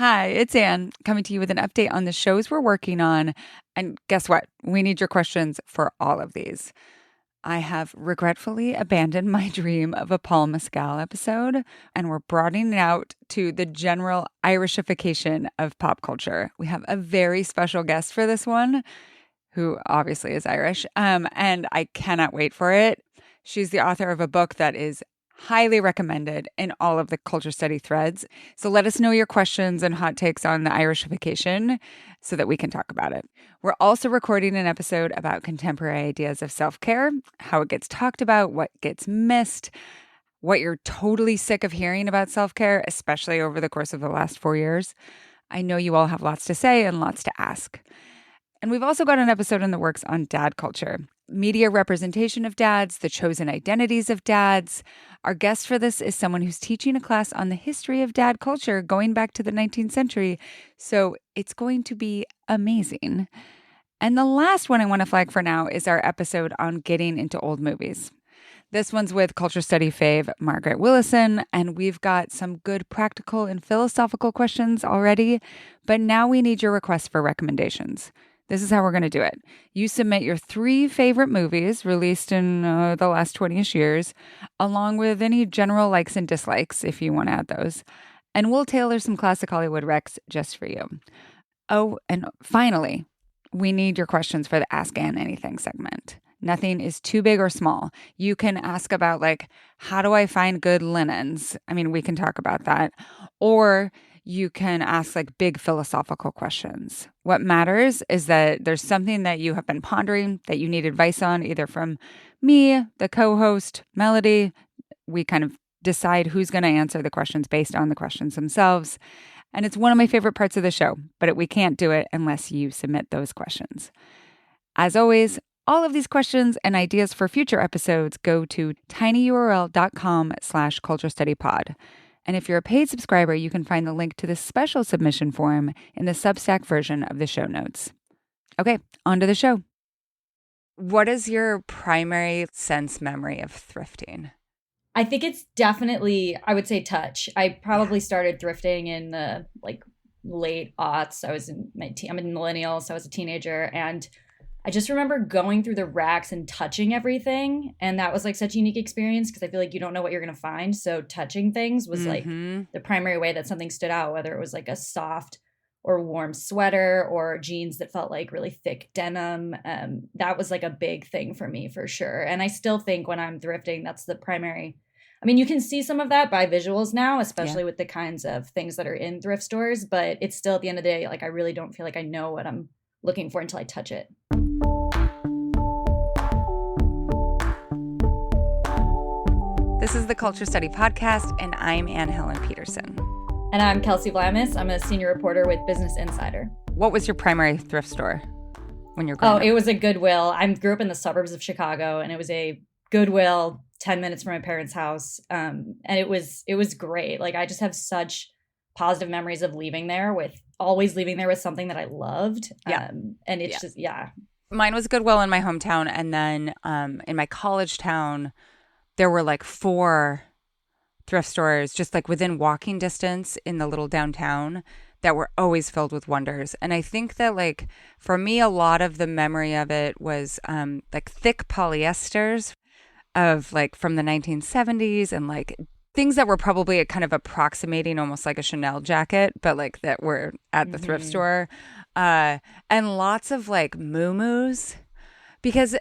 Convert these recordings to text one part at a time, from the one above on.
Hi, it's Anne coming to you with an update on the shows we're working on. And guess what? We need your questions for all of these. I have regretfully abandoned my dream of a Paul Mescal episode, and we're broadening it out to the general Irishification of pop culture. We have a very special guest for this one, who obviously is Irish, and I cannot wait for it. She's the author of a book that is highly recommended in all of the culture study threads. So let us know your questions and hot takes on the Irishification so that we can talk about it. We're also recording an episode about contemporary ideas of self-care, how it gets talked about, what gets missed, what you're totally sick of hearing about self-care, especially over the course of the last 4 years. I know you all have lots to say and lots to ask. And we've also got an episode in the works on dad culture, media representation of dads, the chosen identities of dads. Our guest for this is someone who's teaching a class on the history of dad culture going back to the 19th century. So it's going to be amazing. And the last one I want to flag for now is our episode on getting into old movies. This one's with culture study fave Margaret Willison, and we've got some good practical and philosophical questions already, but now we need your requests for recommendations. This is how we're going to do it. You submit your 3 favorite movies released in the last 20-ish years, along with any general likes and dislikes, if you want to add those. And we'll tailor some classic Hollywood recs just for you. Oh, and finally, we need your questions for the Ask Ann Anything segment. Nothing is too big or small. You can ask about, like, how do I find good linens? I mean, we can talk about that. Or you can ask like big philosophical questions. What matters is that there's something that you have been pondering that you need advice on, either from me, the co-host, Melody. We kind of decide who's going to answer the questions based on the questions themselves. And it's one of my favorite parts of the show, but we can't do it unless you submit those questions. As always, all of these questions and ideas for future episodes go to tinyurl.com/culturestudypod. And if you're a paid subscriber, you can find the link to the special submission form in the Substack version of the show notes. Okay, on to the show. What is your primary sense memory of thrifting? I think it's definitely, I would say, touch. I probably started thrifting in the late aughts. I'm a millennial, so I was a teenager, and I just remember going through the racks and touching everything. And that was like such a unique experience because I feel like you don't know what you're going to find. So touching things was like the primary way that something stood out, whether it was like a soft or warm sweater or jeans that felt like really thick denim. That was like a big thing for me for sure. And I still think when I'm thrifting, that's the primary. I mean, you can see some of that by visuals now, especially with the kinds of things that are in thrift stores. But it's still at the end of the day, like I really don't feel like I know what I'm looking for until I touch it. This is the Culture Study Podcast, and I'm Anne Helen Peterson. And I'm Kelsey Blamis. I'm a senior reporter with Business Insider. What was your primary thrift store when you were growing up? It was a Goodwill. I grew up in the suburbs of Chicago, and it was a Goodwill 10 minutes from my parents' house. And it was great. Like, I just have such positive memories of always leaving there with something that I loved. And it's just. Mine was Goodwill in my hometown, and then in my college town, there were like 4 thrift stores just like within walking distance in the little downtown that were always filled with wonders. And I think that like for me, a lot of the memory of it was like thick polyesters of like from the 1970s and like things that were probably kind of approximating almost like a Chanel jacket, but like that were at the thrift store. And lots of like muumuus, because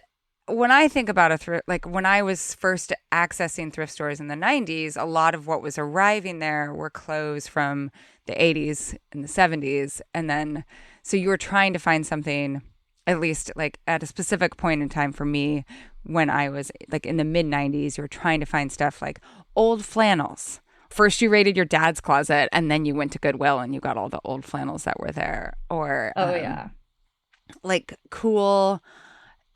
when I think about a thrift, like when I was first accessing thrift stores in the 90s, a lot of what was arriving there were clothes from the 80s and the 70s. And then, so you were trying to find something, at least like at a specific point in time for me, when I was like in the mid 90s, you were trying to find stuff like old flannels. First you raided your dad's closet and then you went to Goodwill and you got all the old flannels that were there. Or, like cool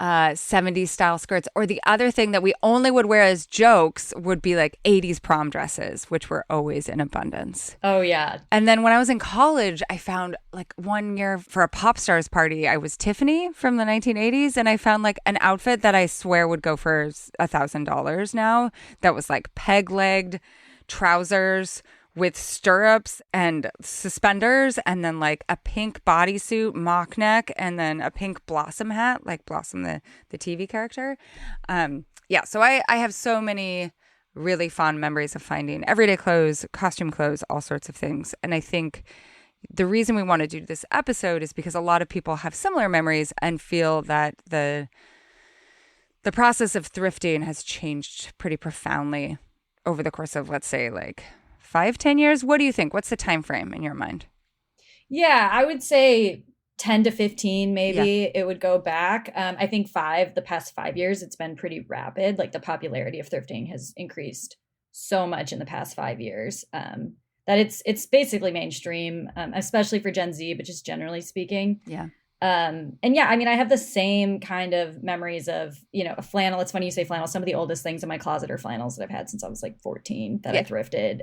70s style skirts. Or the other thing that we only would wear as jokes would be like 80s prom dresses, which were always in abundance. Oh, yeah. And then when I was in college, I found like one year for a pop stars party, I was Tiffany from the 1980s. And I found like an outfit that I swear would go for $1,000 now. That was like peg-legged trousers with stirrups and suspenders, and then like a pink bodysuit, mock neck, and then a pink Blossom hat, like Blossom, the TV character. Yeah, so I have so many really fond memories of finding everyday clothes, costume clothes, all sorts of things. And I think the reason we want to do this episode is because a lot of people have similar memories and feel that the process of thrifting has changed pretty profoundly over the course of, let's say, like 5-10 years. What do you think? What's the time frame in your mind? Yeah, I would say 10 to 15, maybe it would go back. I think the past 5 years, it's been pretty rapid. Like the popularity of thrifting has increased so much in the past 5 years that it's basically mainstream, especially for Gen Z, but just generally speaking. Yeah. And yeah, I mean, I have the same kind of memories of, a flannel. It's funny you say flannel. Some of the oldest things in my closet are flannels that I've had since I was like 14 that I thrifted.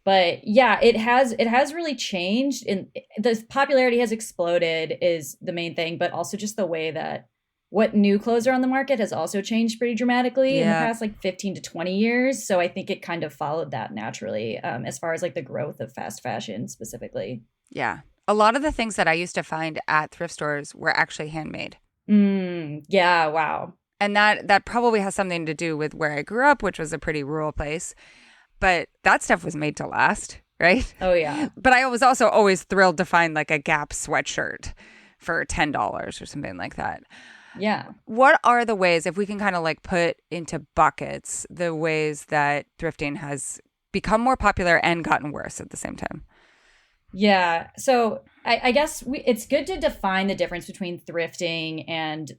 But yeah, it has really changed, and the popularity has exploded is the main thing, but also just the way that what new clothes are on the market has also changed pretty dramatically in the past like 15 to 20 years. So I think it kind of followed that naturally, as far as like the growth of fast fashion specifically. Yeah. A lot of the things that I used to find at thrift stores were actually handmade. Yeah, wow. And that probably has something to do with where I grew up, which was a pretty rural place. But that stuff was made to last, right? Oh, yeah. But I was also always thrilled to find like a Gap sweatshirt for $10 or something like that. Yeah. What are the ways, if we can kind of like put into buckets, the ways that thrifting has become more popular and gotten worse at the same time? Yeah. So I guess it's good to define the difference between thrifting and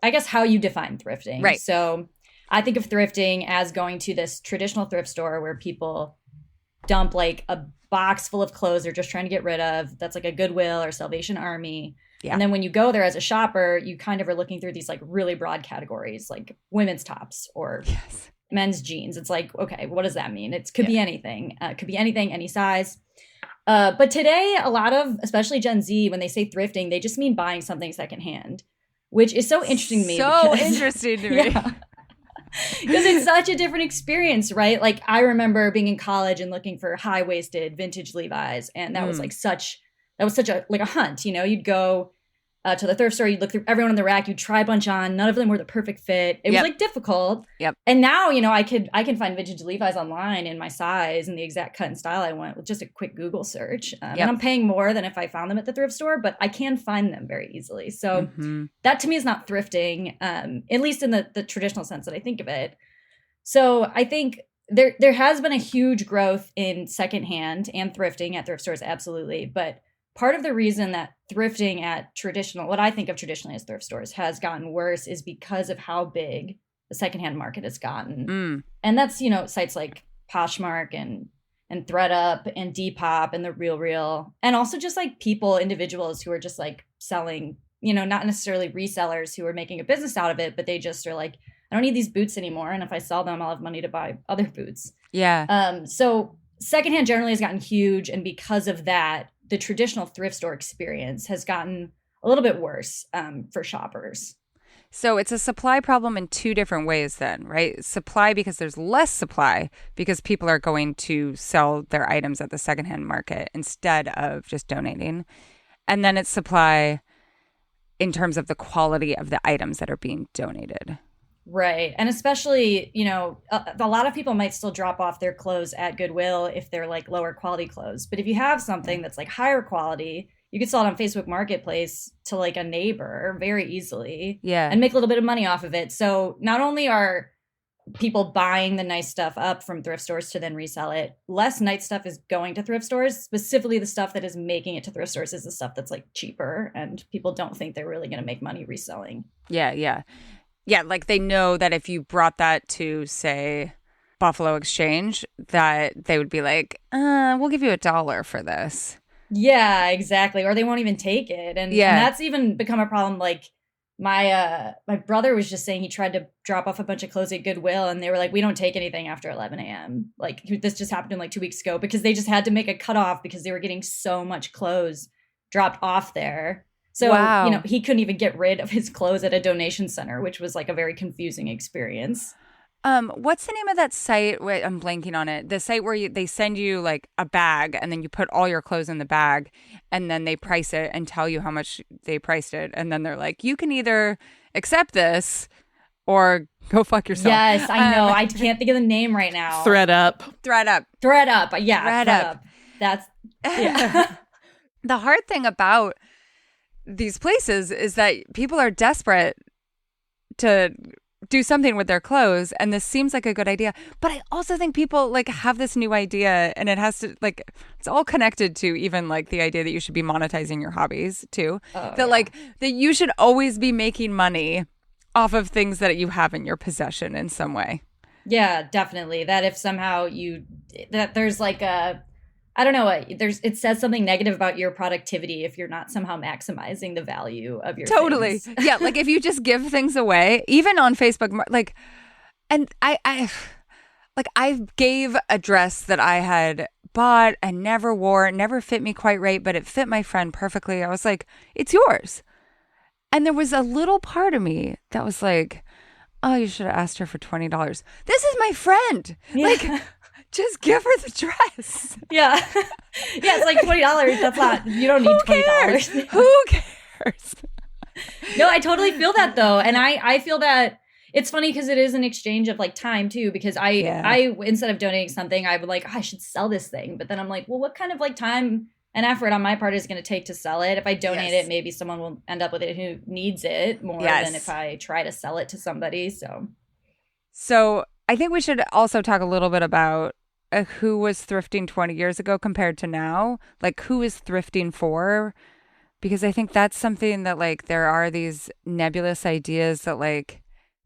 I guess how you define thrifting. Right. So I think of thrifting as going to this traditional thrift store where people dump like a box full of clothes they're just trying to get rid of. That's like a Goodwill or Salvation Army. Yeah. And then when you go there as a shopper, you kind of are looking through these like really broad categories like women's tops or men's jeans. It's like, okay, what does that mean? It could be anything. It could be anything, any size. But today, a lot of, especially Gen Z, when they say thrifting, they just mean buying something secondhand, which is so interesting to me. Interesting to me. Because it's such a different experience, right? Like I remember being in college and looking for high-waisted vintage Levi's, and that was like such a hunt. You'd go to the thrift store, you'd look through everyone in the rack, you'd try a bunch on, none of them were the perfect fit. It was like difficult. Yep. And now, I can find vintage Levi's online in my size and the exact cut and style I want with just a quick Google search. And I'm paying more than if I found them at the thrift store, but I can find them very easily. So that to me is not thrifting, at least in the traditional sense that I think of it. So I think there has been a huge growth in secondhand and thrifting at thrift stores, absolutely. But part of the reason that thrifting at what I think of traditionally as thrift stores has gotten worse is because of how big the secondhand market has gotten. And that's, sites like Poshmark and ThredUp and Depop and the RealReal. And also just like individuals who are just like selling, not necessarily resellers who are making a business out of it, but they just are like, I don't need these boots anymore. And if I sell them, I'll have money to buy other boots. Yeah. So secondhand generally has gotten huge. And because of that, the traditional thrift store experience has gotten a little bit worse for shoppers. So it's a supply problem in two different ways then, right? Supply because there's less supply because people are going to sell their items at the secondhand market instead of just donating. And then it's supply in terms of the quality of the items that are being donated. Right. And especially, a lot of people might still drop off their clothes at Goodwill if they're like lower quality clothes. But if you have something that's like higher quality, you could sell it on Facebook Marketplace to like a neighbor very easily. Yeah. And make a little bit of money off of it. So not only are people buying the nice stuff up from thrift stores to then resell it, less nice stuff is going to thrift stores. Specifically, the stuff that is making it to thrift stores is the stuff that's like cheaper and people don't think they're really going to make money reselling. Yeah. Yeah, like they know that if you brought that to, say, Buffalo Exchange, that they would be like, we'll give you $1 for this. Yeah, exactly. Or they won't even take it. And that's even become a problem. Like my brother was just saying he tried to drop off a bunch of clothes at Goodwill and they were like, we don't take anything after 11 a.m. Like this just happened like 2 weeks ago because they just had to make a cutoff because they were getting so much clothes dropped off there. So, he couldn't even get rid of his clothes at a donation center, which was like a very confusing experience. What's the name of that site? Wait, I'm blanking on it. The site where they send you like a bag and then you put all your clothes in the bag and then they price it and tell you how much they priced it. And then they're like, you can either accept this or go fuck yourself. Yes, I know. I can't think of the name right now. Thread up. Thread up. Thread up. Yeah. Thread up. That's, yeah. The hard thing about these places is that people are desperate to do something with their clothes, and this seems like a good idea, but I also think people like have this new idea, and it has to like, it's all connected to even like the idea that you should be monetizing your hobbies too. Like that you should always be making money off of things that you have in your possession in some way. Yeah, definitely. That if somehow that there's like I don't know, it says something negative about your productivity if you're not somehow maximizing the value of your things. Yeah, like if you just give things away, even on Facebook, like, and I gave a dress that I had bought and never wore, it never fit me quite right, but it fit my friend perfectly. I was like, it's yours. And there was a little part of me that was like, oh, you should have asked her for $20. This is my friend. Yeah. Like, just give her the dress. Yeah. Yeah, it's like $20. That's not, you don't need $20. Who cares? No, I totally feel that though. And I feel that it's funny because it is an exchange of like time too, because I instead of donating something, I would like, oh, I should sell this thing. But then I'm like, well, what kind of like time and effort on my part is going to take to sell it? If I donate it, maybe someone will end up with it who needs it more than if I try to sell it to somebody. So I think we should also talk a little bit about who was thrifting 20 years ago compared to now. Like, who is thrifting for? Because I think that's something that, like, there are these nebulous ideas that, like,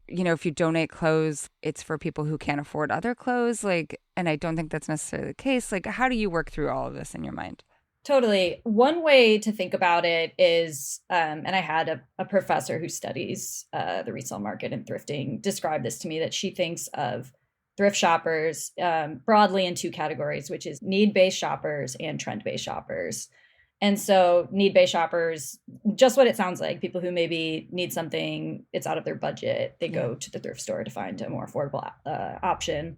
you know, if you donate clothes, it's for people who can't afford other clothes. Like, and I don't think that's necessarily the case. Like, how do you work through all of this in your mind? Totally. One way to think about it is, and I had a professor who studies the resale market and thrifting describe this to me, that she thinks of thrift shoppers broadly in two categories, which is need-based shoppers and trend-based shoppers. And so need-based shoppers, just what it sounds like, people who maybe need something, it's out of their budget, they go to the thrift store to find a more affordable option.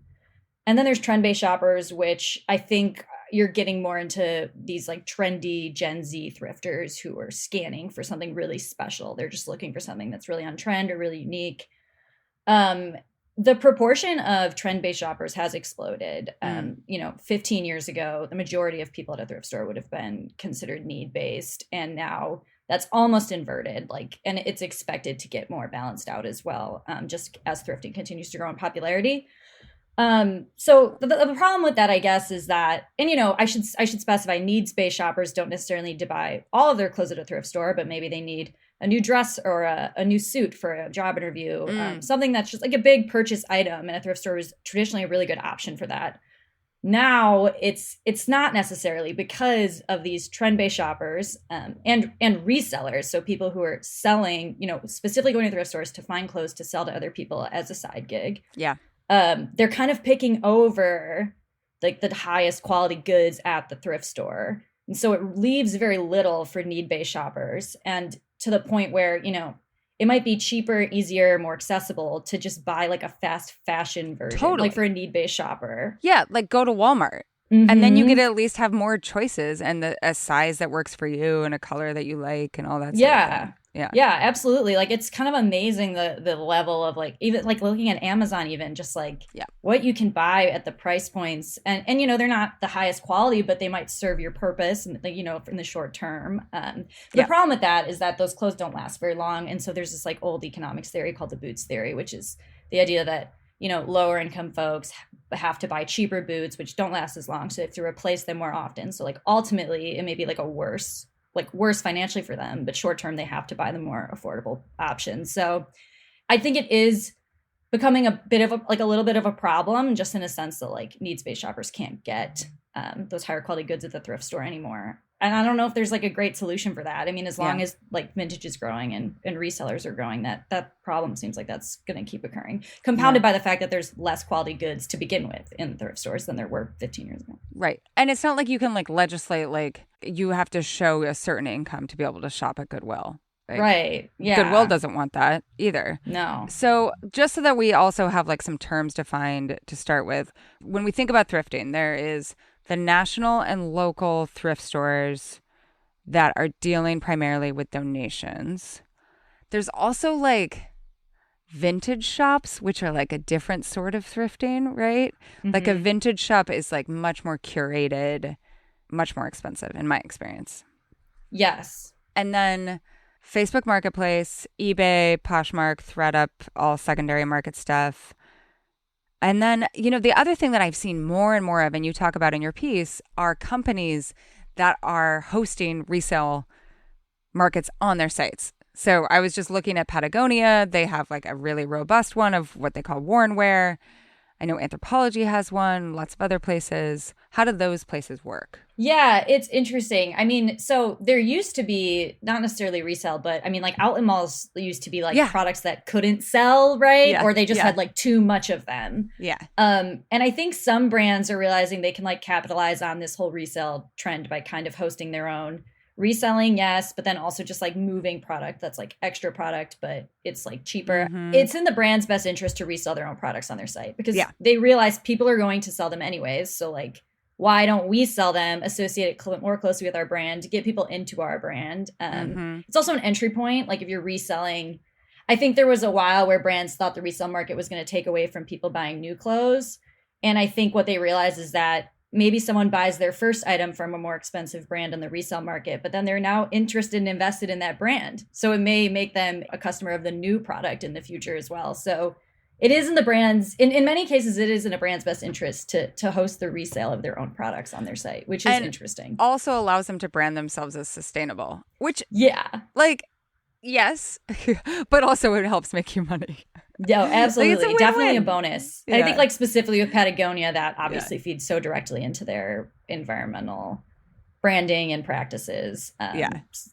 And then there's trend-based shoppers, which I think you're getting more into these like trendy Gen Z thrifters who are scanning for something really special. They're just looking for something that's really on trend or really unique. The proportion of trend-based shoppers has exploded. 15 years ago, the majority of people at a thrift store would have been considered need-based. And now that's almost inverted. And it's expected to get more balanced out as well, just as thrifting continues to grow in popularity. So the problem with that, I guess, is that, and I should specify, needs-based shoppers don't necessarily need to buy all of their clothes at a thrift store, but maybe they need a new dress or a new suit for a job interview, something that's just like a big purchase item, and a thrift store is traditionally a really good option for that. Now it's not necessarily, because of these trend-based shoppers and resellers, so people who are selling, specifically going to thrift stores to find clothes to sell to other people as a side gig. Yeah. They're kind of picking over like the highest quality goods at the thrift store. And so it leaves very little for need-based shoppers, and to the point where, it might be cheaper, easier, more accessible to just buy like a fast fashion version, like for a need-based shopper. Yeah, like go to Walmart. Mm-hmm. And then you get to at least have more choices and a size that works for you and a color that you like and all that stuff. Yeah. Yeah, absolutely. Like, it's kind of amazing the level of like, even like looking at Amazon, even just like what you can buy at the price points. And they're not the highest quality, but they might serve your purpose, and in the short term. The problem with that is that those clothes don't last very long. And so there's this like old economics theory called the boots theory, which is the idea that, lower income folks have to buy cheaper boots, which don't last as long. So they have to replace them more often. So like ultimately it may be like worse financially for them, but short term they have to buy the more affordable options. So I think it is becoming a bit of a little bit of a problem, just in a sense that like needs-based shoppers can't get those higher quality goods at the thrift store anymore. And I don't know if there's like a great solution for that. I mean, as long as like vintage is growing and resellers are growing, that problem seems like that's going to keep occurring, compounded by the fact that there's less quality goods to begin with in thrift stores than there were 15 years ago. Right. And it's not like you can like legislate, like you have to show a certain income to be able to shop at Goodwill. Like, Right. Yeah. Goodwill doesn't want that either. No. So just so that we also have like some terms defined to start with, when we think about thrifting, there is the national and local thrift stores that are dealing primarily with donations. There's also like vintage shops, which are like a different sort of thrifting, right? Like a vintage shop is like much more curated, much more expensive in my experience. Yes. And then Facebook Marketplace, eBay, Poshmark, ThredUp, all secondary market stuff. And then, you know, the other thing that I've seen more and more of, and you talk about in your piece, are companies that are hosting resale markets on their sites. So I was just looking at Patagonia. They have like a really robust one of what they call worn wear. I know Anthropologie has one, lots of other places. How do those places work? Yeah, it's interesting. I mean, so there used to be not necessarily resale, but I mean, like outlet malls used to be like products that couldn't sell, right? Yeah. Or they just had like too much of them. Yeah. And I think some brands are realizing they can like capitalize on this whole resale trend by kind of hosting their own reselling, yes, but then also just like moving product that's like extra product, but it's like cheaper. It's in the brand's best interest to resell their own products on their site because they realize people are going to sell them anyways. So like, why don't we sell them, associate it more closely with our brand, to get people into our brand? It's also an entry point. Like if you're reselling, I think there was a while where brands thought the resale market was going to take away from people buying new clothes. And I think what they realize is that maybe someone buys their first item from a more expensive brand on the resale market, but then they're now interested and invested in that brand. So it may make them a customer of the new product in the future as well. So it is in the brand's, in many cases, it is in a brand's best interest to host the resale of their own products on their site, which is interesting. Also allows them to brand themselves as sustainable, which, like, yes, but also it helps make you money. No, absolutely. Like definitely a bonus. And I think like specifically with Patagonia, that obviously feeds so directly into their environmental branding and practices.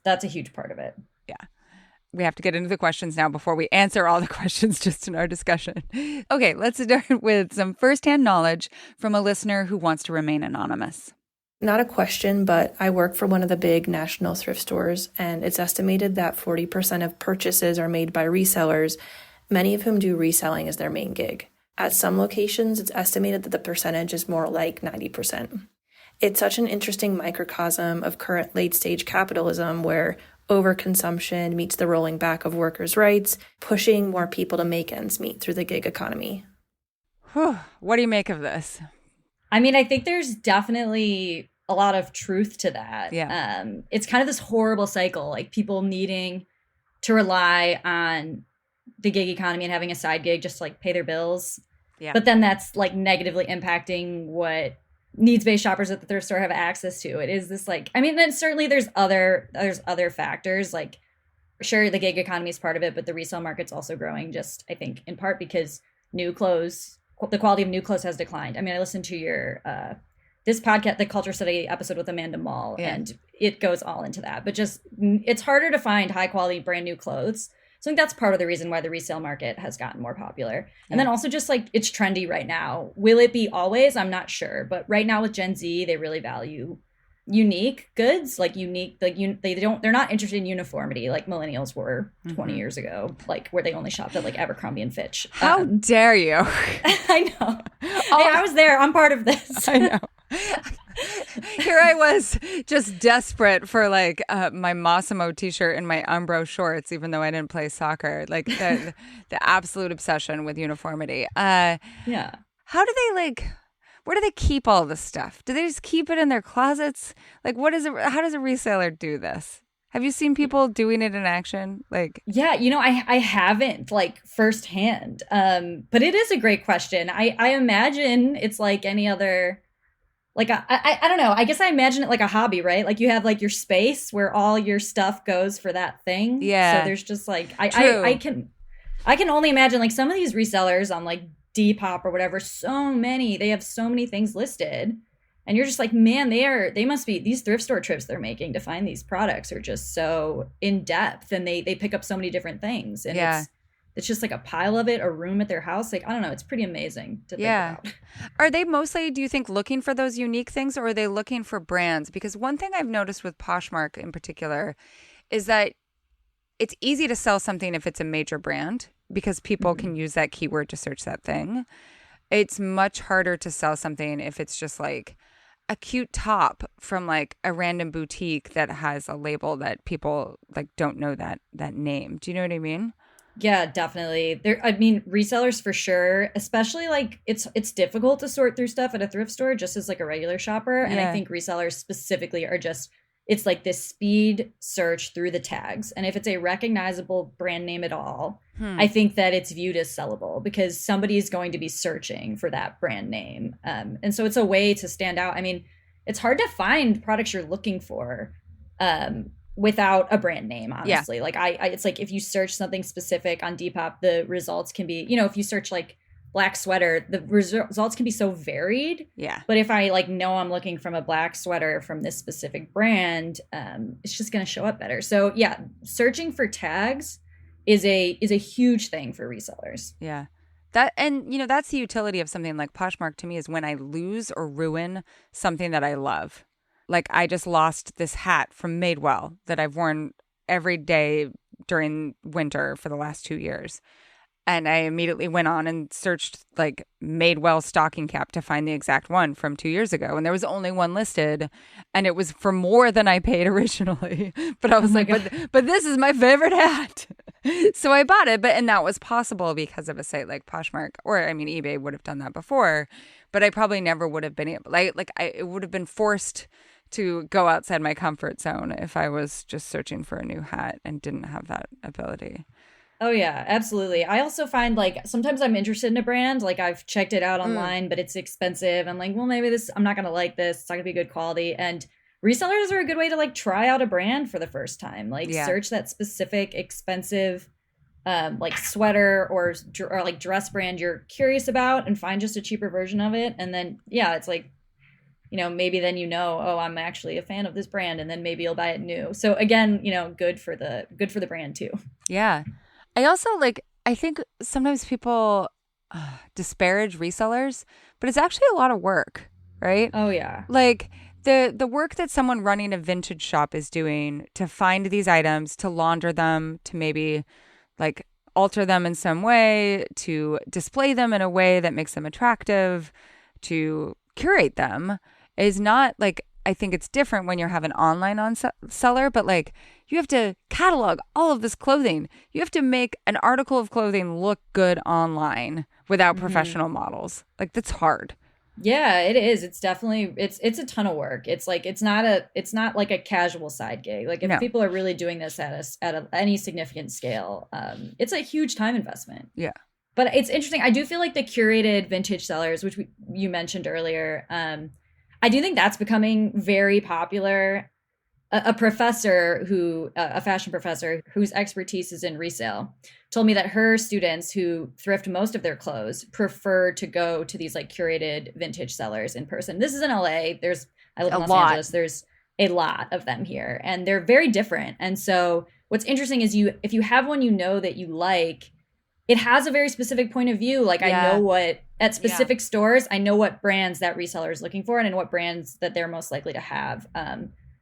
That's a huge part of it. Yeah. We have to get into the questions now before we answer all the questions just in our discussion. Okay, let's start with some firsthand knowledge from a listener who wants to remain anonymous. Not a question, but I work for one of the big national thrift stores, and it's estimated that 40% of purchases are made by resellers, many of whom do reselling as their main gig. At some locations, it's estimated that the percentage is more like 90%. It's such an interesting microcosm of current late-stage capitalism where overconsumption meets the rolling back of workers' rights, pushing more people to make ends meet through the gig economy. What do you make of this? I mean, I think there's definitely a lot of truth to that. Yeah. It's kind of this horrible cycle, like people needing to rely on the gig economy and having a side gig just to like pay their bills. Yeah. But then that's like negatively impacting what needs-based shoppers at the thrift store have access to. It is this like, I mean, then certainly there's other factors, like sure the gig economy is part of it, but the resale market's also growing just, I think, in part because new clothes, the quality of new clothes has declined. I mean, I listened to your this podcast, the Culture Study episode with Amanda Mull, and it goes all into that. But just it's harder to find high quality brand new clothes. So I think that's part of the reason why the resale market has gotten more popular. And then also just like it's trendy right now. Will it be always? I'm not sure. But right now with Gen Z, they really value unique goods, like unique, like they're not interested in uniformity like millennials were 20 years ago, like where they only shopped at like Abercrombie and Fitch. How dare you? I know. Hey, I was there. I'm part of this. I know. Here I was just desperate for like my Massimo t-shirt and my Umbro shorts, even though I didn't play soccer. Like the absolute obsession with uniformity. How do they like, where do they keep all this stuff? Do they just keep it in their closets? Like what is it? How does a reseller do this? Have you seen people doing it in action? Like, yeah, you know, I haven't like firsthand, but it is a great question. I imagine it's like any other. Like, I don't know. I guess I imagine it like a hobby, right? Like you have like your space where all your stuff goes for that thing. Yeah. So there's just like, I can only imagine like some of these resellers on like Depop or whatever, they have so many things listed. And you're just like, man, they must be, these thrift store trips they're making to find these products are just so in depth and they pick up so many different things. And it's just like a pile of it, a room at their house. Like, I don't know. It's pretty amazing to think about. Are they mostly, do you think, looking for those unique things or are they looking for brands? Because one thing I've noticed with Poshmark in particular is that it's easy to sell something if it's a major brand because people can use that keyword to search that thing. It's much harder to sell something if it's just like a cute top from like a random boutique that has a label that people like don't know that name. Do you know what I mean? Yeah, definitely. I mean, resellers for sure, especially like it's difficult to sort through stuff at a thrift store just as like a regular shopper. And I think resellers specifically are just, it's like this speed search through the tags. And if it's a recognizable brand name at all, I think that it's viewed as sellable because somebody is going to be searching for that brand name. And so it's a way to stand out. I mean, it's hard to find products you're looking for without a brand name, honestly. Like it's like if you search something specific on Depop, the results can be, you know, if you search like black sweater, the results can be so varied. Yeah. But if I like know I'm looking from a black sweater from this specific brand, it's just going to show up better. So yeah, searching for tags is a huge thing for resellers. Yeah. That, and you know, that's the utility of something like Poshmark to me is when I lose or ruin something that I love. Like I just lost this hat from Madewell that I've worn every day during winter for the last 2 years. And I immediately went on and searched like Madewell stocking cap to find the exact one from 2 years ago. And there was only one listed and it was for more than I paid originally. But I was but this is my favorite hat. So I bought it. And that was possible because of a site like Poshmark, or I mean, eBay would have done that before, but I probably never would have been able, it would have been forced to go outside my comfort zone if I was just searching for a new hat and didn't have that ability. Oh yeah, absolutely. I also find like sometimes I'm interested in a brand, like I've checked it out online, but it's expensive. I'm like, well, maybe I'm not going to like this. It's not going to be good quality. And resellers are a good way to like try out a brand for the first time. Like search that specific expensive like sweater or like dress brand you're curious about and find just a cheaper version of it. And then, yeah, it's like, you know, maybe then, you know, oh, I'm actually a fan of this brand, and then maybe you'll buy it new. So again, you know, good for the brand too. Yeah. I also I think sometimes people disparage resellers, but it's actually a lot of work, right? Oh yeah. Like the work that someone running a vintage shop is doing to find these items, to launder them, to maybe like alter them in some way, to display them in a way that makes them attractive, to curate them is not like, I think it's different when you have an online seller, but like you have to catalog all of this clothing. You have to make an article of clothing look good online without professional models. Like that's hard. Yeah, it is. It's definitely it's a ton of work. It's like it's not like a casual side gig. Like if people are really doing this at any significant scale, it's a huge time investment. Yeah. But it's interesting. I do feel like the curated vintage sellers, which you mentioned earlier, I do think that's becoming very popular. A fashion professor whose expertise is in resale, told me that her students who thrift most of their clothes prefer to go to these like curated vintage sellers in person. This is in LA. I live in Los Angeles. There's a lot of them here, and they're very different. And so what's interesting is if you have one you know that you like, it has a very specific point of view. Like I know what at specific stores, I know what brands that reseller is looking for and what brands that they're most likely to have.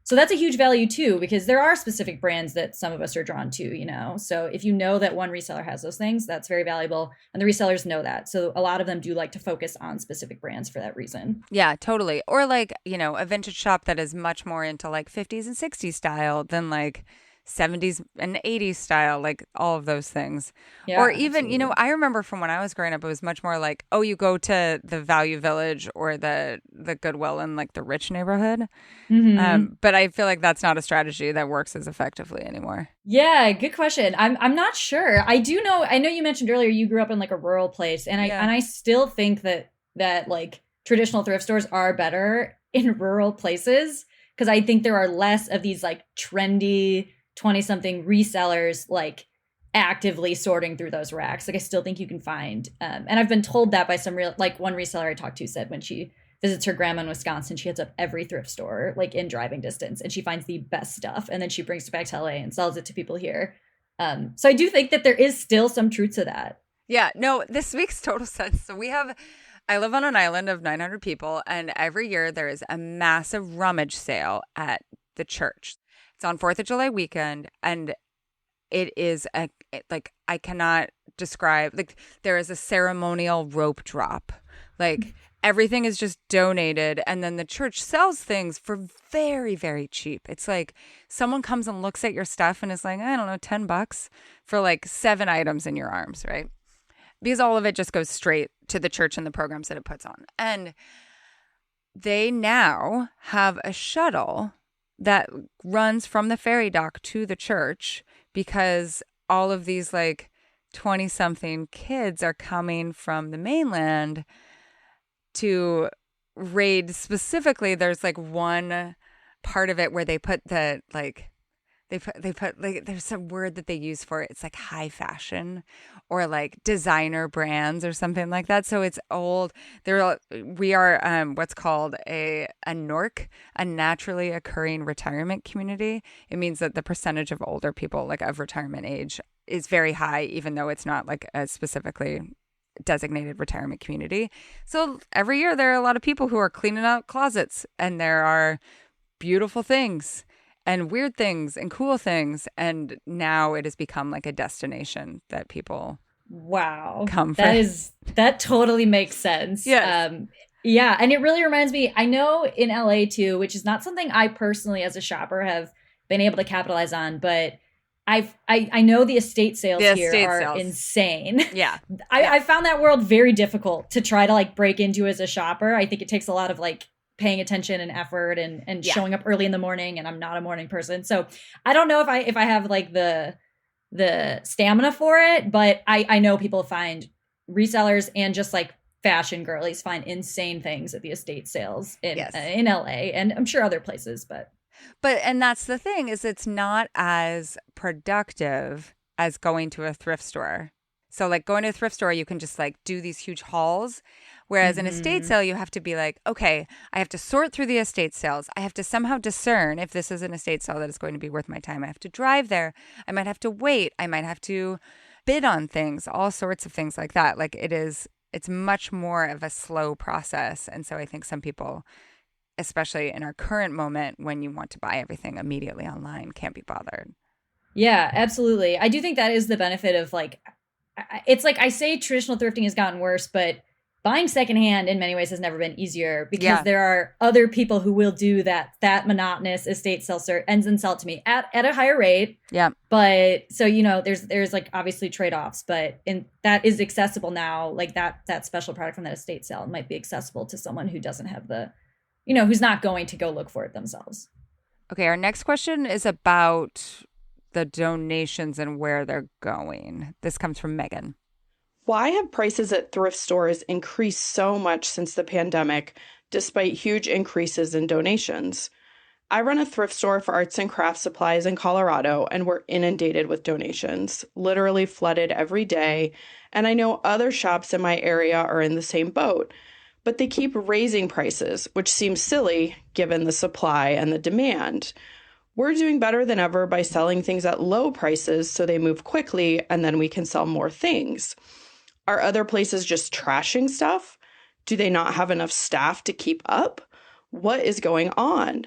So that's a huge value too, because there are specific brands that some of us are drawn to, you know? So if you know that one reseller has those things, that's very valuable. And the resellers know that. So a lot of them do like to focus on specific brands for that reason. Yeah, totally. Or like, you know, a vintage shop that is much more into like 50s and 60s style than like 70s and 80s style, like all of those things. Yeah, or even, absolutely. You know, I remember from when I was growing up, it was much more like, oh, you go to the Value Village or the Goodwill in like the rich neighborhood. But I feel like that's not a strategy that works as effectively anymore. Yeah, good question. I'm not sure. I know you mentioned earlier you grew up in like a rural place, and I still think that like traditional thrift stores are better in rural places, because I think there are less of these like trendy 20-something resellers like actively sorting through those racks. Like I still think you can find, and I've been told that by some one reseller I talked to said when she visits her grandma in Wisconsin, she hits up every thrift store like in driving distance, and she finds the best stuff, and then she brings it back to LA and sells it to people here. So I do think that there is still some truth to that. Yeah, no, this makes total sense. So I live on an island of 900 people, and every year there is a massive rummage sale at the church. It's on 4th of July weekend, and it is like, I cannot describe, like, there is a ceremonial rope drop. Like, everything is just donated, and then the church sells things for very, very cheap. It's like someone comes and looks at your stuff and is like, I don't know, $10 for like 7 items in your arms, right? Because all of it just goes straight to the church and the programs that it puts on. And they now have a shuttle that runs from the ferry dock to the church, because all of these like 20-something kids are coming from the mainland to raid. Specifically, there's like one part of it where they put the like they put like, there's some word that they use for it. It's like high fashion or like designer brands or something like that. So it's old. We are what's called a NORC, a naturally occurring retirement community. It means that the percentage of older people like of retirement age is very high, even though it's not like a specifically designated retirement community. So every year there are a lot of people who are cleaning out closets, and there are beautiful things and weird things and cool things. And now it has become like a destination that people come for. That totally makes sense. Yes. Yeah. And it really reminds me, I know in LA too, which is not something I personally as a shopper have been able to capitalize on, but I know the estate sales here are insane. Yeah. I found that world very difficult to try to like break into as a shopper. I think it takes a lot of like paying attention and effort and showing up early in the morning, and I'm not a morning person. So I don't know if I have like the stamina for it, but I know people find resellers and just like fashion girlies find insane things at the estate sales in LA, and I'm sure other places, but and that's the thing, is it's not as productive as going to a thrift store. So like going to a thrift store, you can just like do these huge hauls. Whereas an estate sale, you have to be like, okay, I have to sort through the estate sales. I have to somehow discern if this is an estate sale that is going to be worth my time. I have to drive there. I might have to wait. I might have to bid on things, all sorts of things like that. Like it's much more of a slow process. And so I think some people, especially in our current moment when you want to buy everything immediately online, can't be bothered. Yeah, absolutely. I do think that is the benefit of like, it's like I say traditional thrifting has gotten worse, but buying secondhand in many ways has never been easier, because there are other people who will do that monotonous estate sale ends and sell it to me at a higher rate. Yeah. But so, you know, there's like obviously trade-offs, but that is accessible now. Like that special product from that estate sale might be accessible to someone who doesn't have who's not going to go look for it themselves. Okay. Our next question is about the donations and where they're going. This comes from Megan. Why have prices at thrift stores increased so much since the pandemic, despite huge increases in donations? I run a thrift store for arts and crafts supplies in Colorado, and we're inundated with donations, literally flooded every day. And I know other shops in my area are in the same boat, but they keep raising prices, which seems silly given the supply and the demand. We're doing better than ever by selling things at low prices so they move quickly, and then we can sell more things. Are other places just trashing stuff? Do they not have enough staff to keep up? What is going on?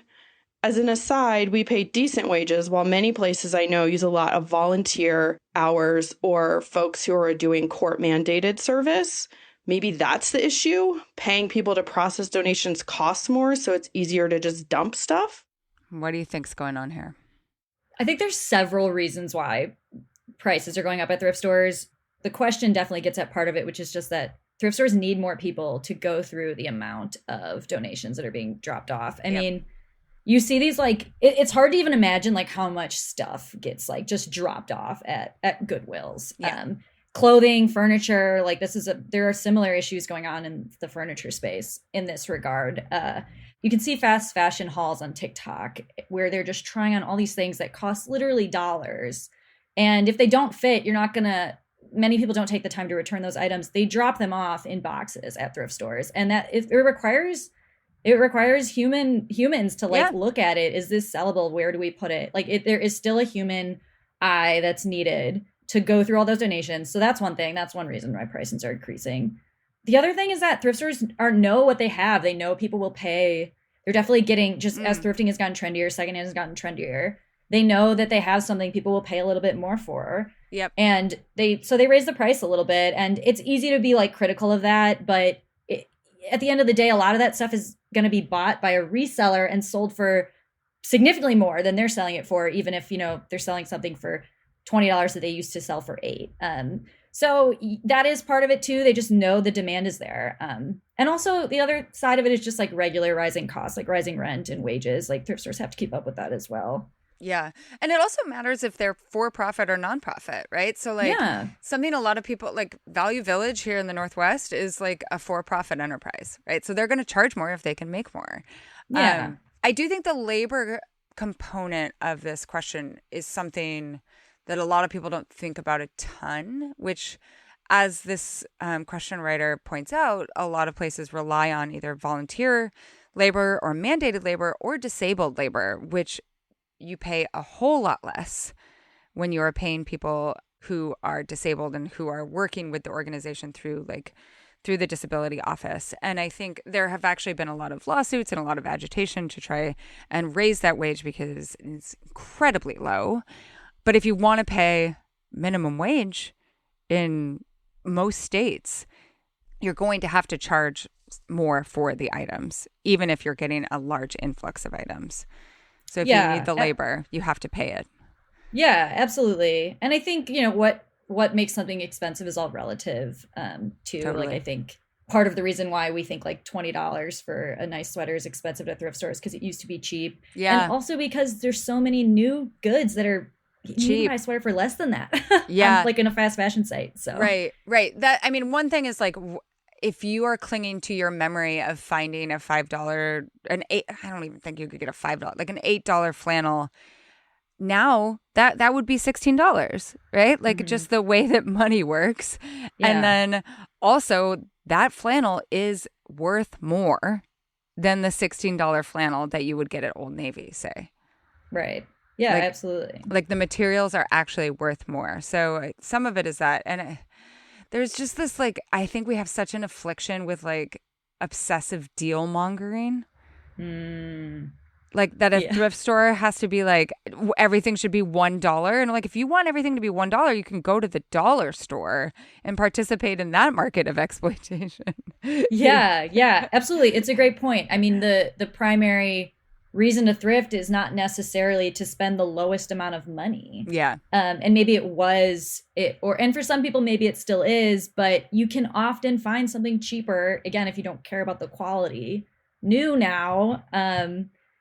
As an aside, we pay decent wages, while many places I know use a lot of volunteer hours or folks who are doing court-mandated service. Maybe that's the issue? Paying people to process donations costs more, so it's easier to just dump stuff? What do you think's going on here? I think there's several reasons why prices are going up at thrift stores. The question definitely gets at part of it, which is just that thrift stores need more people to go through the amount of donations that are being dropped off. I mean, you see these like, it's hard to even imagine like how much stuff gets like just dropped off at Goodwills. Clothing, furniture, like there are similar issues going on in the furniture space in this regard. You can see fast fashion hauls on TikTok where they're just trying on all these things that cost literally dollars. And if they don't fit, many people don't take the time to return those items. They drop them off in boxes at thrift stores. And that it requires humans to like look at it. Is this sellable? Where do we put it? Like there is still a human eye that's needed to go through all those donations. So that's one thing. That's one reason why prices are increasing. The other thing is that thrift stores know what they have. They know people will pay. They're definitely getting, just as thrifting has gotten trendier, secondhand has gotten trendier. they know that they have something people will pay a little bit more for. Yep. And they raise the price a little bit. And it's easy to be like critical of that. But at the end of the day, a lot of that stuff is going to be bought by a reseller and sold for significantly more than they're selling it for, even if, they're selling something for $20 that they used to sell for $8. So that is part of it too. They just know the demand is there. And also the other side of it is just like regular rising costs, like rising rent and wages. Like thrift stores have to keep up with that as well. Yeah. And it also matters if they're for profit or nonprofit, right? So like something a lot of people like Value Village here in the Northwest is like a for-profit enterprise, right? So they're going to charge more if they can make more. Yeah. I do think the labor component of this question is something that a lot of people don't think about a ton, which as this question writer points out, a lot of places rely on either volunteer labor or mandated labor or disabled labor, which you pay a whole lot less when you are paying people who are disabled and who are working with the organization through the disability office. And I think there have actually been a lot of lawsuits and a lot of agitation to try and raise that wage because it's incredibly low. But if you want to pay minimum wage in most states, you're going to have to charge more for the items, even if you're getting a large influx of items. So if you need the labor, you have to pay it. Yeah, absolutely. And I think, what makes something expensive is all relative too. Totally. Like I think part of the reason why we think like $20 for a nice sweater is expensive at thrift stores because it used to be cheap. Yeah. And also because there's so many new goods that are cheap. You can buy a sweater for less than that. Yeah. Like in a fast fashion site. So Right. One thing is like if you are clinging to your memory of finding a $5, I don't even think you could get a $5, like an $8 flannel. Now that would be $16, right? Like just the way that money works. Yeah. And then also that flannel is worth more than the $16 flannel that you would get at Old Navy, say. Right. Yeah, absolutely. Like the materials are actually worth more. So some of it is that. And there's just this, like, I think we have such an affliction with, like, obsessive deal mongering. Like, that a thrift store has to be, like, everything should be $1. And, like, if you want everything to be $1, you can go to the dollar store and participate in that market of exploitation. Yeah, absolutely. It's a great point. I mean, the primary reason to thrift is not necessarily to spend the lowest amount of money. Yeah. And maybe it was and for some people, maybe it still is, but you can often find something cheaper, again, if you don't care about the quality, new now.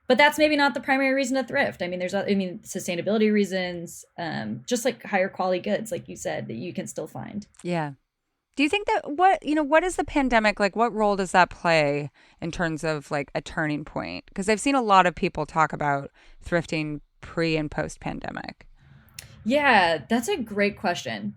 But that's maybe not the primary reason to thrift. I mean, there's sustainability reasons, just like higher quality goods, like you said, that you can still find. Yeah. Do you think that what is the pandemic, like what role does that play in terms of like a turning point? Because I've seen a lot of people talk about thrifting pre and post pandemic. Yeah, that's a great question.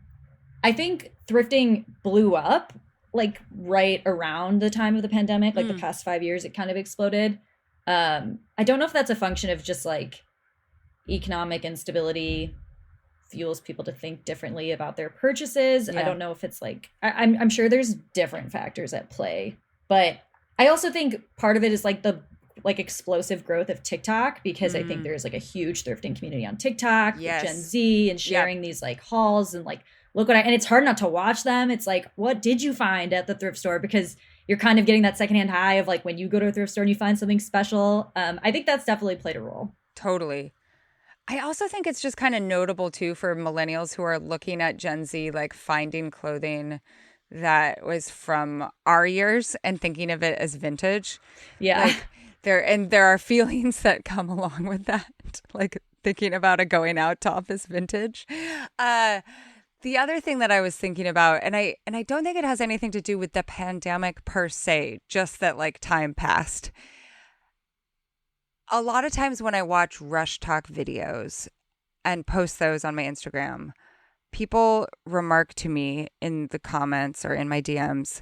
I think thrifting blew up like right around the time of the pandemic, like the past 5 years, it kind of exploded. I don't know if that's a function of just like economic instability fuels people to think differently about their purchases. Yeah. I don't know if it's like, I'm sure there's different factors at play, but I also think part of it is like the explosive growth of TikTok, because I think there's like a huge thrifting community on TikTok, with Gen Z, and sharing these like hauls and like, look what and it's hard not to watch them. It's like, what did you find at the thrift store? Because you're kind of getting that secondhand high of like when you go to a thrift store and you find something special. I think that's definitely played a role. Totally. I also think it's just kind of notable too for millennials who are looking at Gen Z, like finding clothing that was from our years and thinking of it as vintage. Yeah. Like there are feelings that come along with that, like thinking about a going out top as vintage. The other thing that I was thinking about, and I don't think it has anything to do with the pandemic per se, just that like time passed. A lot of times when I watch Rush Talk videos and post those on my Instagram, people remark to me in the comments or in my DMs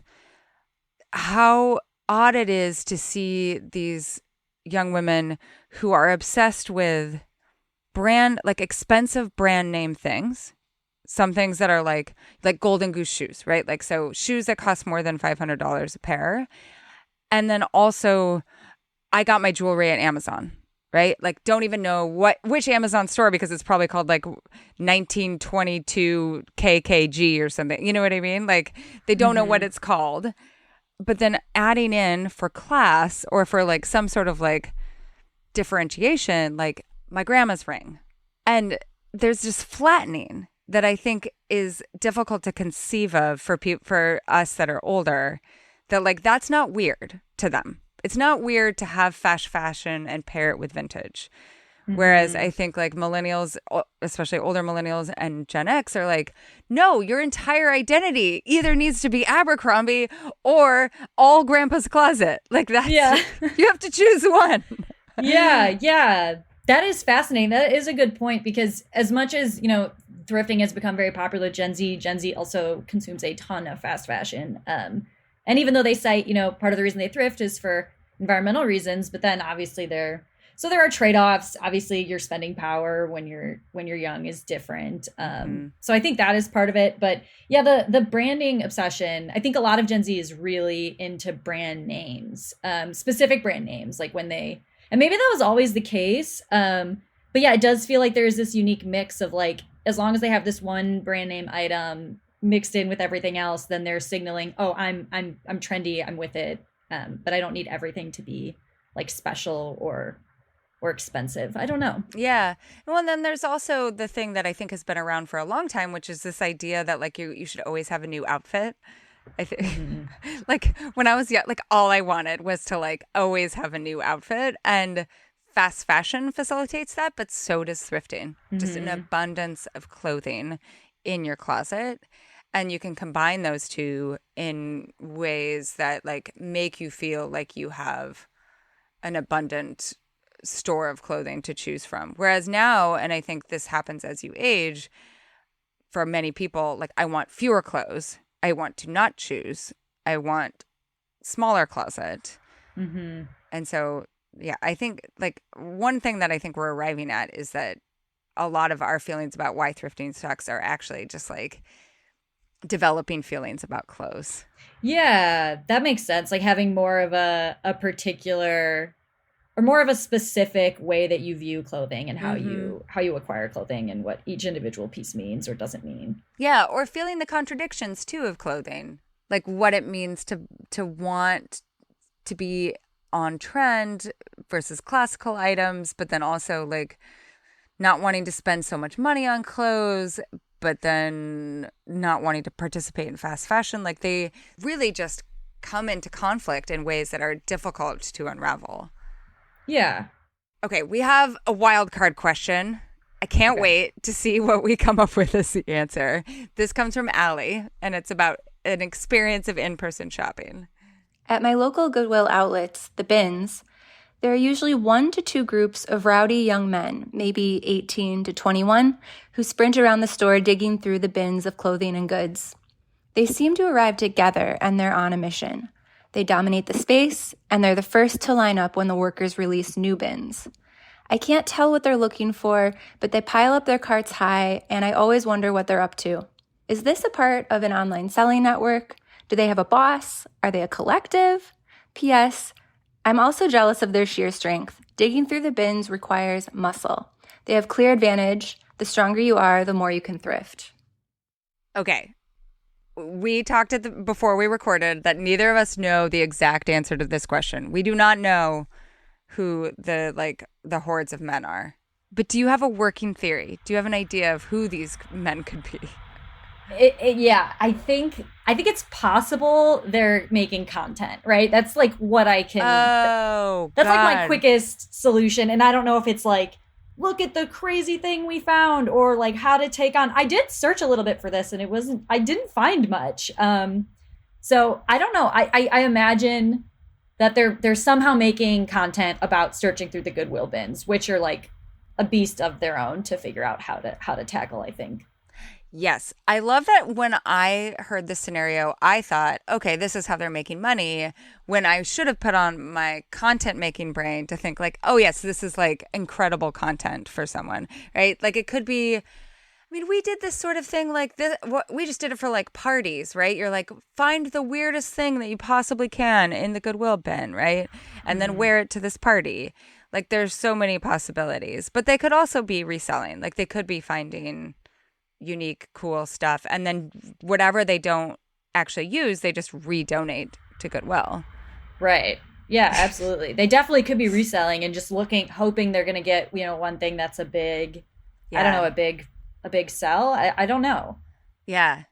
how odd it is to see these young women who are obsessed with expensive brand name things. Some things that are like Golden Goose shoes, right? Like, so shoes that cost more than $500 a pair. And then also, I got my jewelry at Amazon. right? Like don't even know which Amazon store because it's probably called like 1922 KKG or something. You know what I mean? Like they don't know what it's called. But then adding in for class or for like some sort of like differentiation, like my grandma's ring. And there's just flattening that I think is difficult to conceive of for us that are older, that like that's not weird to them. It's not weird to have fast fashion and pair it with vintage. Whereas I think like millennials, especially older millennials and Gen X are like, no, your entire identity either needs to be Abercrombie or all grandpa's closet. Like that's, you have to choose one. Yeah. That is fascinating. That is a good point because as much as, you know, thrifting has become very popular, Gen Z also consumes a ton of fast fashion. And even though they cite, you know, part of the reason they thrift is for environmental reasons, but then obviously there are trade-offs. Obviously your spending power when you're young is different. So I think that is part of it. But yeah, the branding obsession, I think a lot of Gen Z is really into brand names, specific brand names, like when they, and maybe that was always the case. But yeah, it does feel like there's this unique mix of like, as long as they have this one brand name item mixed in with everything else, then they're signaling, oh, I'm trendy, I'm with it. But I don't need everything to be like special or expensive. I don't know. Yeah. Well, and then there's also the thing that I think has been around for a long time, which is this idea that like you should always have a new outfit. I think like when I was young, like all I wanted was to like always have a new outfit, and fast fashion facilitates that, but so does thrifting. Just an abundance of clothing in your closet. And you can combine those two in ways that like make you feel like you have an abundant store of clothing to choose from. Whereas now, and I think this happens as you age, for many people, like I want fewer clothes. I want to not choose. I want smaller closet. And so, yeah, I think like one thing that I think we're arriving at is that a lot of our feelings about why thrifting sucks are actually just like developing feelings about clothes. Yeah, that makes sense. Like having more of a particular or more of a specific way that you view clothing and how you acquire clothing and what each individual piece means or doesn't mean. Yeah, or feeling the contradictions too of clothing. Like what it means to want to be on trend versus classical items, but then also like not wanting to spend so much money on clothes, but then not wanting to participate in fast fashion. Like they really just come into conflict in ways that are difficult to unravel. Yeah. Okay, we have a wild card question. I can't wait to see what we come up with as the answer. This comes from Allie, and it's about an experience of in-person shopping. At my local Goodwill outlets, the bins, there are usually 1 to 2 groups of rowdy young men, maybe 18 to 21, who sprint around the store digging through the bins of clothing and goods. They seem to arrive together and they're on a mission. They dominate the space, and they're the first to line up when the workers release new bins. I can't tell what they're looking for, but they pile up their carts high, and I always wonder what they're up to. Is this a part of an online selling network? Do they have a boss? Are they a collective? P.S. I'm also jealous of their sheer strength. Digging through the bins requires muscle. They have clear advantage. The stronger you are, the more you can thrift. Okay. We talked before we recorded that neither of us know the exact answer to this question. We do not know who the hordes of men are. But do you have a working theory? Do you have an idea of who these men could be? Yeah, I think it's possible they're making content, right? That's like what I can. Oh, that's God. like my quickest solution, and I don't know if it's like, look at the crazy thing we found, or like how to take on. I did search a little bit for this, and I didn't find much. So I don't know. I imagine that they're somehow making content about searching through the Goodwill bins, which are like a beast of their own to figure out how to tackle, I think. Yes. I love that when I heard this scenario, I thought, okay, this is how they're making money, when I should have put on my content making brain to think like, oh yes, this is like incredible content for someone, right? Like it could be, I mean, we did this sort of thing like this. We just did it for like parties, right? You're like, find the weirdest thing that you possibly can in the Goodwill bin, right? And then wear it to this party. Like there's so many possibilities, but they could also be reselling. Like they could be finding unique, cool stuff. And then whatever they don't actually use, they just redonate to Goodwill. Right. Yeah, absolutely. They definitely could be reselling and just hoping they're going to get, one thing that's a big, I don't know, a big sell. I don't know. Yeah.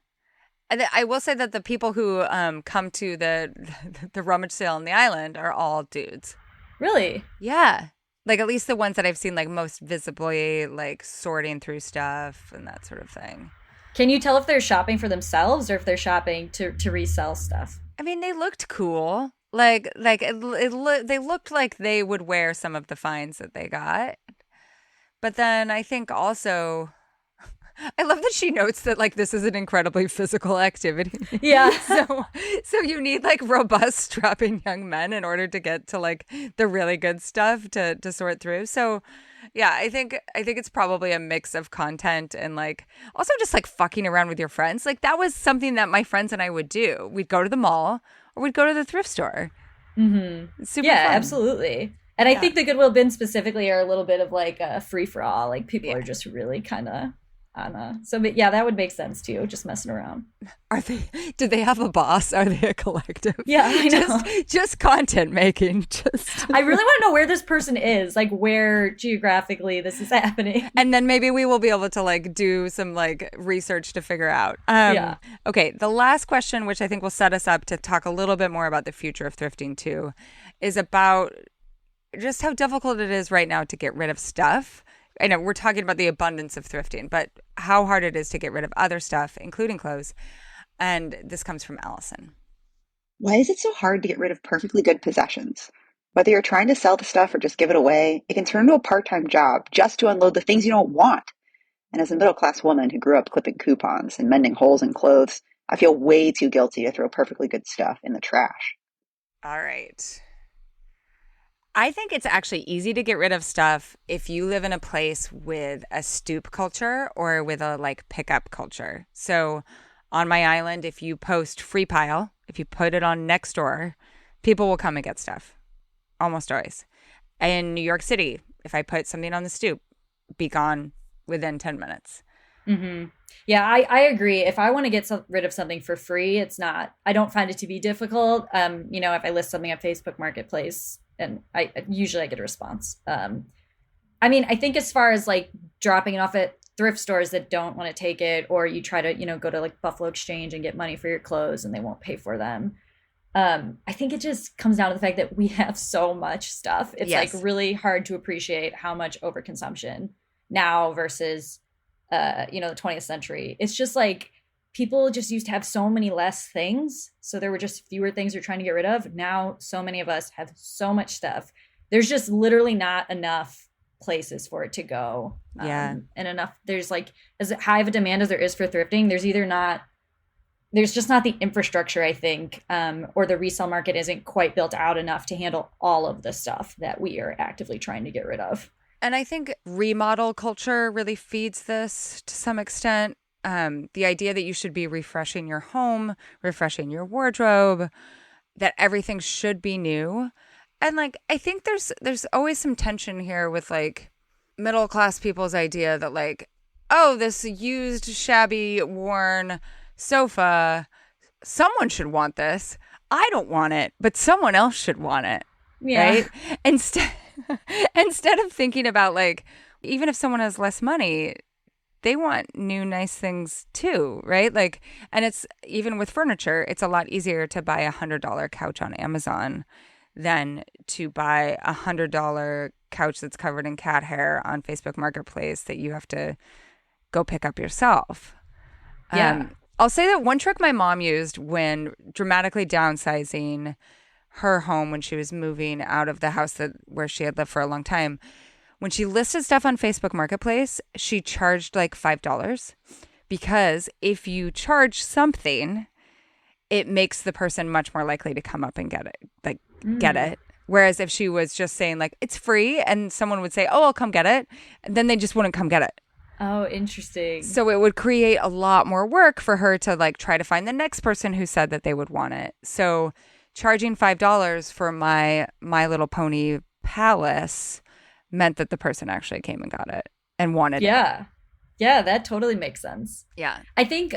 And I will say that the people who come to the rummage sale on the island are all dudes. Really? Yeah. Like at least the ones that I've seen like most visibly like sorting through stuff and that sort of thing. Can you tell if they're shopping for themselves or if they're shopping to resell stuff? I mean, they looked cool. They looked like they would wear some of the finds that they got. But then I think also, I love that she notes that like this is an incredibly physical activity. Yeah. So you need like robust, strapping young men in order to get to like the really good stuff to sort through. So yeah, I think it's probably a mix of content and like also just like fucking around with your friends. Like that was something that my friends and I would do. We'd go to the mall or we'd go to the thrift store. Mm-hmm. It's super yeah, fun. Absolutely. And I think the Goodwill bins specifically are a little bit of like a free for all. Like people are just really kind of so yeah, that would make sense too. Just messing around. Do they have a boss? Are they a collective? Yeah, I know. Just content making. I really want to know where this person is, like where geographically this is happening. And then maybe we will be able to like do some like research to figure out. Okay. The last question, which I think will set us up to talk a little bit more about the future of thrifting too, is about just how difficult it is right now to get rid of stuff. I know we're talking about the abundance of thrifting, but how hard it is to get rid of other stuff, including clothes. And this comes from Allison. Why is it so hard to get rid of perfectly good possessions? Whether you're trying to sell the stuff or just give it away, it can turn into a part-time job just to unload the things you don't want. And as a middle-class woman who grew up clipping coupons and mending holes in clothes, I feel way too guilty to throw perfectly good stuff in the trash. All right. I think it's actually easy to get rid of stuff if you live in a place with a stoop culture or with a like pickup culture. So on my island, if you post free pile, if you put it on Nextdoor, people will come and get stuff. Almost always. In New York City, if I put something on the stoop, be gone within 10 minutes. Mm-hmm. Yeah, I agree. If I want to get rid of something for free, I don't find it to be difficult. If I list something on Facebook Marketplace, and I usually get a response. I think as far as like dropping it off at thrift stores that don't want to take it, or you try to, go to like Buffalo Exchange and get money for your clothes and they won't pay for them. I think it just comes down to the fact that we have so much stuff. It's like really hard to appreciate how much overconsumption now versus, the 20th century. It's just like people just used to have so many less things. So there were just fewer things you're trying to get rid of. Now, so many of us have so much stuff. There's just literally not enough places for it to go. And enough. There's like as high of a demand as there is for thrifting. There's just not the infrastructure, I think, or the resale market isn't quite built out enough to handle all of the stuff that we are actively trying to get rid of. And I think remodel culture really feeds this to some extent. The idea that you should be refreshing your home, refreshing your wardrobe, that everything should be new. And like, I think there's always some tension here with like middle class people's idea that like, oh, this used, shabby, worn sofa, someone should want this. I don't want it, but someone else should want it. Yeah. Right? Instead of thinking about like, even if someone has less money, they want new, nice things too, right? Like, and it's even with furniture, it's a lot easier to buy $100 couch on Amazon than to buy $100 couch that's covered in cat hair on Facebook Marketplace that you have to go pick up yourself. Yeah. I'll say that one trick my mom used when dramatically downsizing her home when she was moving out of the house where she had lived for a long time. When she listed stuff on Facebook Marketplace, she charged like $5 because if you charge something, it makes the person much more likely to come up and get it. Whereas if she was just saying like, it's free and someone would say, oh, I'll come get it, then they just wouldn't come get it. Oh, interesting. So it would create a lot more work for her to like try to find the next person who said that they would want it. So charging $5 for my Little Pony Palace meant that the person actually came and got it and wanted it. Yeah, that totally makes sense. Yeah. I think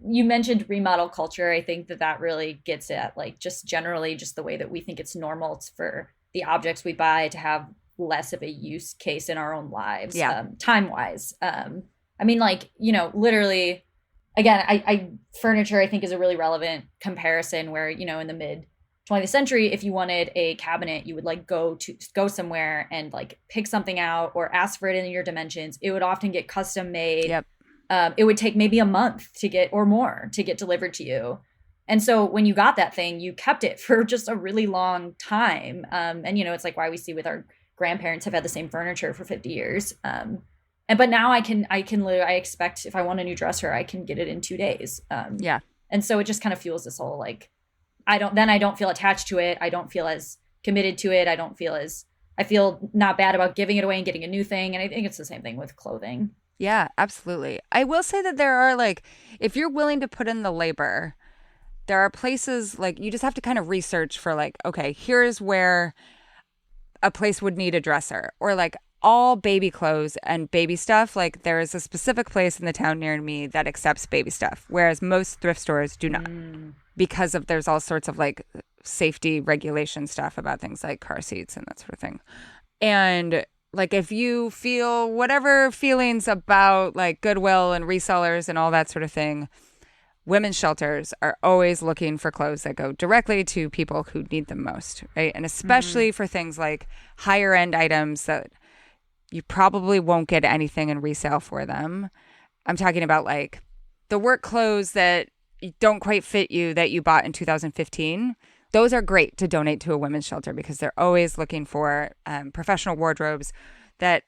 you mentioned remodel culture. I think that really gets at like just generally just the way that we think it's normal for the objects we buy to have less of a use case in our own lives, time wise. I mean, like, you know, literally, again, I furniture I think is a really relevant comparison where, you know, in the mid 20th century, if you wanted a cabinet, you would like go somewhere and like pick something out or ask for it in your dimensions. It would often get custom made. Yep. It would take maybe a month to get or more to get delivered to you. And so when you got that thing, you kept it for just a really long time. And, you know, it's like why we see with our grandparents have had the same furniture for 50 years. But now I expect if I want a new dresser, I can get it in 2 days. And so it just kind of fuels this whole like, I don't feel attached to it. I don't feel as committed to it. I feel not bad about giving it away and getting a new thing. And I think it's the same thing with clothing. Yeah, absolutely. I will say that there are like, if you're willing to put in the labor, there are places like you just have to kind of research for like, okay, here's where a place would need a dresser or like all baby clothes and baby stuff. Like there is a specific place in the town near me that accepts baby stuff, whereas most thrift stores do not. Because there's all sorts of like safety regulation stuff about things like car seats and that sort of thing. And like if you feel whatever feelings about like Goodwill and resellers and all that sort of thing, women's shelters are always looking for clothes that go directly to people who need them most, right? And especially for things like higher end items that you probably won't get anything in resale for them. I'm talking about like the work clothes that don't quite fit you that you bought in 2015. Those are great to donate to a women's shelter because they're always looking for professional wardrobes that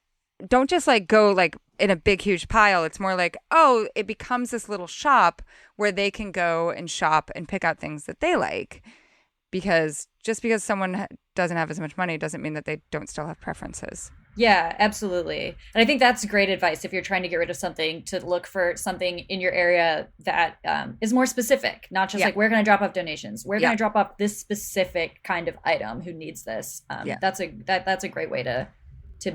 don't just like go like in a big, huge pile. It's more like, oh, it becomes this little shop where they can go and shop and pick out things that they like. Because just because someone doesn't have as much money doesn't mean that they don't still have preferences. Yeah, absolutely. And I think that's great advice if you're trying to get rid of something, to look for something in your area that is more specific, not just like, where can I drop off donations? Where can I drop off this specific kind of item? Who needs this? That's a great way to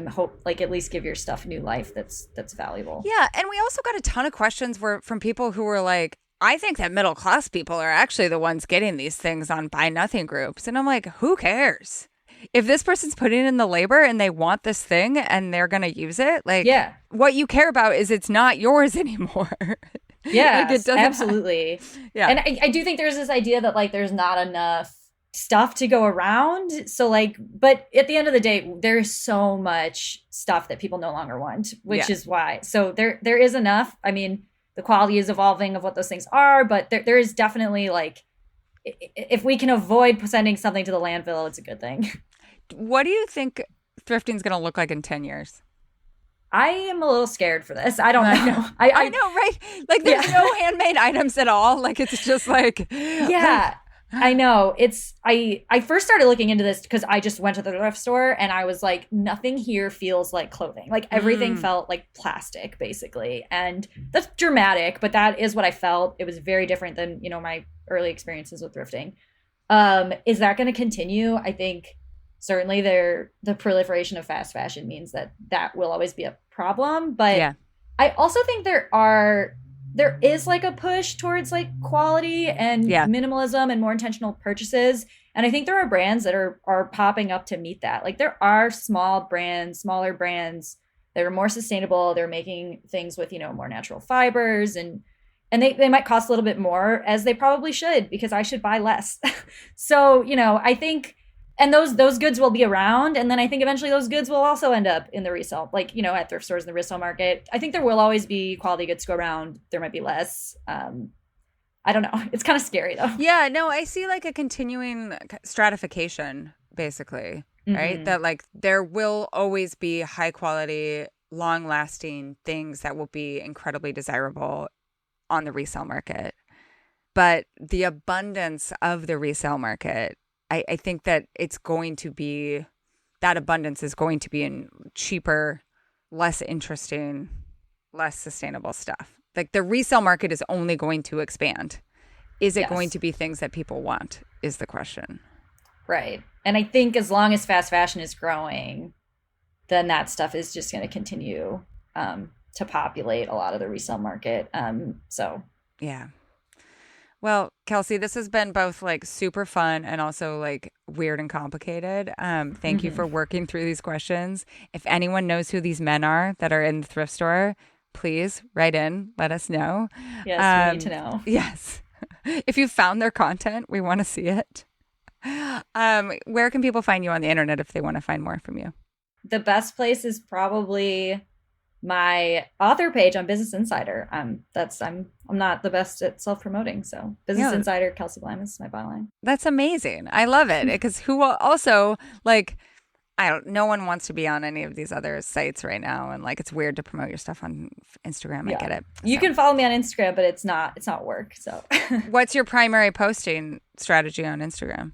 hope, like, at least give your stuff new life that's valuable. Yeah. And we also got a ton of questions from people who were like, I think that middle class people are actually the ones getting these things on buy nothing groups. And I'm like, who cares? If this person's putting in the labor and they want this thing and they're going to use it, like, what you care about is it's not yours anymore. Yeah, like absolutely. Yeah. And I do think there's this idea that like there's not enough stuff to go around. So like, but at the end of the day, there's so much stuff that people no longer want, which is why. So there is enough. I mean, the quality is evolving of what those things are, but there is definitely like, if we can avoid sending something to the landfill, it's a good thing. What do you think thrifting is going to look like in 10 years? I am a little scared for this. I don't know. I know, right? Like there's no handmade items at all. Like it's just like... Yeah, I know. I first started looking into this because I just went to the thrift store and I was like, nothing here feels like clothing. Like everything felt like plastic, basically. And that's dramatic, but that is what I felt. It was very different than, you know, my early experiences with thrifting. Is that going to continue? I think certainly the proliferation of fast fashion means that will always be a problem. But I also think there is like a push towards like quality and minimalism and more intentional purchases. And I think there are brands that are popping up to meet that. Like there are smaller brands that are more sustainable. They're making things with, you know, more natural fibers and they might cost a little bit more, as they probably should, because I should buy less. So, you know, I think, and those goods will be around. And then I think eventually those goods will also end up in the resale, like, you know, at thrift stores in the resale market. I think there will always be quality goods to go around. There might be less. I don't know. It's kind of scary though. Yeah, no, I see like a continuing stratification, basically, right? That like there will always be high quality, long lasting things that will be incredibly desirable on the resale market. But the abundance of the resale market, I think that that abundance is going to be in cheaper, less interesting, less sustainable stuff. Like the resale market is only going to expand. Is it going to be things that people want is the question. Right. And I think as long as fast fashion is growing, then that stuff is just going to continue to populate a lot of the resale market. Yeah. Well, Kelsey, this has been both like super fun and also like weird and complicated. Thank you for working through these questions. If anyone knows who these men are that are in the thrift store, please write in, let us know. Yes, we need to know. Yes. If you found their content, we want to see it. Where can people find you on the internet if they want to find more from you? The best place is probably my author page on Business Insider. I'm not the best at self-promoting, so Business Insider, Kelsey Blime is my byline. That's amazing. I love it because who will also like, no one wants to be on any of these other sites right now, and like it's weird to promote your stuff on Instagram. I get it. You can follow me on Instagram, but it's not work. So, what's your primary posting strategy on Instagram?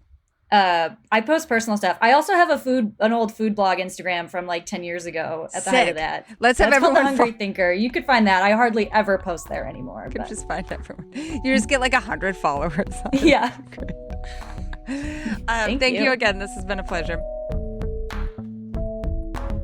I post personal stuff. I also have an old food blog Instagram from like 10 years ago at the height of that. That's have everyone called The Hungry Thinker. You could find that. I hardly ever post there anymore. You could just find everyone. You just get like 100 followers. Yeah. Thank you again. This has been a pleasure.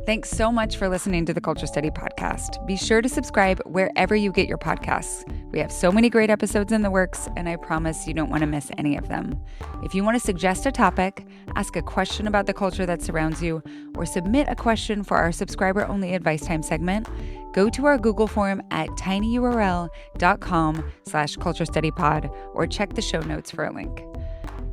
Thanks so much for listening to the Culture Study Podcast. Be sure to subscribe wherever you get your podcasts. We have so many great episodes in the works, and I promise you don't want to miss any of them. If you want to suggest a topic, ask a question about the culture that surrounds you, or submit a question for our subscriber-only advice time segment, go to our Google form at tinyurl.com/culturestudypod or check the show notes for a link.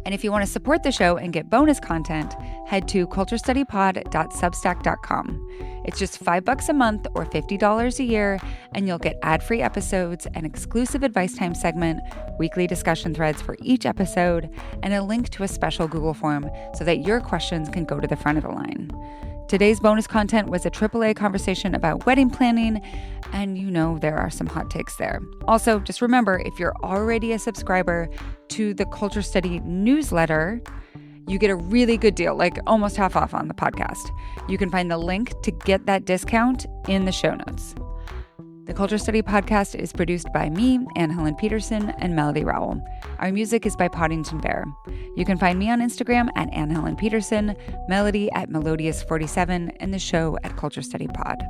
And if you want to support the show and get bonus content, head to culturestudypod.substack.com. It's just $5 a month or $50 a year, and you'll get ad-free episodes, an exclusive advice time segment, weekly discussion threads for each episode, and a link to a special Google form so that your questions can go to the front of the line. Today's bonus content was a AAA conversation about wedding planning, and there are some hot takes there. Also, just remember, if you're already a subscriber to the Culture Study newsletter, you get a really good deal, like almost half off on the podcast. You can find the link to get that discount in the show notes. The Culture Study Podcast is produced by me, Anne Helen Peterson, and Melody Rowell. Our music is by Poddington Bear. You can find me on Instagram at Anne Helen Peterson, Melody at Melodious47, and the show at Culture Study Pod.